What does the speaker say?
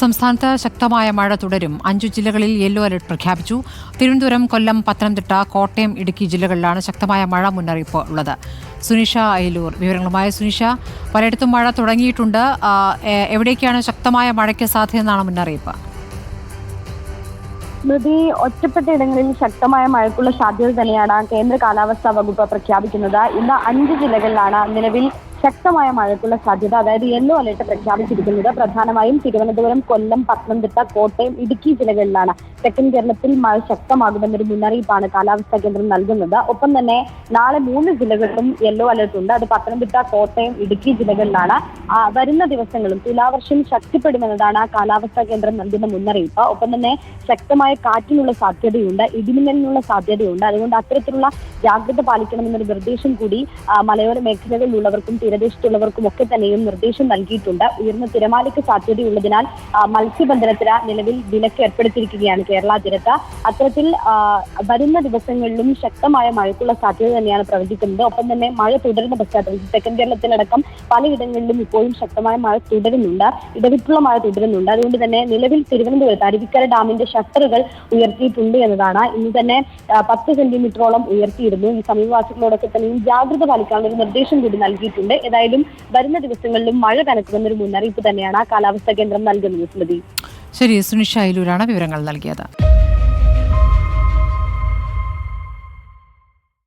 സംസ്ഥാനത്ത് ശക്തമായ മഴ തുടരും. 5 ജില്ലകളിൽ യെല്ലോ അലർട്ട് പ്രഖ്യാപിച്ചു. തിരുവനന്തപുരം, കൊല്ലം, പത്തനംതിട്ട, കോട്ടയം, ഇടുക്കി ജില്ലകളിലാണ് ശക്തമായ മഴ മുന്നറിയിപ്പ് ഉള്ളത്. സുനിഷ അയലൂർ വിവരങ്ങളുമായി. സുനിഷ, പലയിടത്തും മഴ തുടങ്ങിയിട്ടുണ്ട്. എവിടേക്കാണ് ശക്തമായ മഴയ്ക്ക് സാധ്യതയെന്നാണ് മുന്നറിയിപ്പ്? സ്മൃതി, ഒറ്റപ്പെട്ട ഇടങ്ങളിൽ ശക്തമായ മഴയ്ക്കുള്ള സാധ്യത തന്നെയാണ് കേന്ദ്ര കാലാവസ്ഥാ വകുപ്പ് പ്രഖ്യാപിക്കുന്നത്. ഇന്ന് 5 ജില്ലകളിലാണ് നിലവിൽ ശക്തമായ മഴയ്ക്കുള്ള സാധ്യത, അതായത് യെല്ലോ അലർട്ട് പ്രഖ്യാപിച്ചിരിക്കുന്നത്. പ്രധാനമായും തിരുവനന്തപുരം, കൊല്ലം, പത്തനംതിട്ട, കോട്ടയം, ഇടുക്കി ജില്ലകളിലാണ്. തെക്കൻ കേരളത്തിൽ മഴ ശക്തമാകുമെന്നൊരു മുന്നറിയിപ്പാണ് കാലാവസ്ഥാ കേന്ദ്രം നൽകുന്നത്. ഒപ്പം തന്നെ നാളെ 3 ജില്ലകളിലും യെല്ലോ അലർട്ട് ഉണ്ട്. അത് പത്തനംതിട്ട, കോട്ടയം, ഇടുക്കി ജില്ലകളിലാണ്. വരുന്ന ദിവസങ്ങളും തുലാവർഷം ശക്തിപ്പെടുമെന്നതാണ് കാലാവസ്ഥാ കേന്ദ്രം നൽകുന്ന മുന്നറിയിപ്പ്. ഒപ്പം തന്നെ ശക്തമായ കാറ്റിനുള്ള സാധ്യതയുണ്ട്, ഇടിമിന്നലിനുള്ള സാധ്യതയുണ്ട്. അതുകൊണ്ട് അത്തരത്തിലുള്ള ജാഗ്രത പാലിക്കണമെന്നൊരു നിർദ്ദേശം കൂടി മലയോര മേഖലകളിലുള്ളവർക്കും തീരദേശത്തുള്ളവർക്കും ഒക്കെ തന്നെയും നിർദ്ദേശം നൽകിയിട്ടുണ്ട്. ഉയർന്ന തിരമാലയ്ക്ക് സാധ്യതയുള്ളതിനാൽ മത്സ്യബന്ധനത്തിന് നിലവിൽ വിലക്ക് ഏർപ്പെടുത്തിയിരിക്കുകയാണ് കേരള തീരത്ത്. അത്തരത്തിൽ വരുന്ന ദിവസങ്ങളിലും ശക്തമായ മഴയ്ക്കുള്ള സാധ്യത തന്നെയാണ് പ്രവചിക്കുന്നത്. ഒപ്പം തന്നെ മഴ തുടരുന്ന പശ്ചാത്തലത്തിൽ തെക്കൻ കേരളത്തിലടക്കം പലയിടങ്ങളിലും ഇപ്പോഴും ശക്തമായ മഴ തുടരുന്നുണ്ട്, ഇടവിട്ടുള്ള മഴ തുടരുന്നുണ്ട്. അതുകൊണ്ട് തന്നെ നിലവിൽ തിരുവനന്തപുരത്ത് അരുവിക്കര ഡാമിന്റെ ഷട്ടറുകൾ ഉയർത്തിയിട്ടുണ്ട് എന്നതാണ്. ഇന്ന് തന്നെ 10 സെന്റിമീറ്ററോളം ഉയർത്തിയിരുന്നു. ഈ സമീപവാസികളോടൊക്കെ തന്നെയും ജാഗ്രത പാലിക്കാനുള്ള ഒരു നിർദ്ദേശം കൂടി നൽകിയിട്ടുണ്ട്. ഏതായാലും വരുന്ന ദിവസങ്ങളിലും മഴ കനക്കുമെന്നൊരു മുന്നറിയിപ്പ് തന്നെയാണ് കാലാവസ്ഥാ കേന്ദ്രം നൽകുന്നത്. സ്മൃതി, ശരി. സുനിഷ അയലൂരാണ് വിവരങ്ങൾ നൽകിയത്.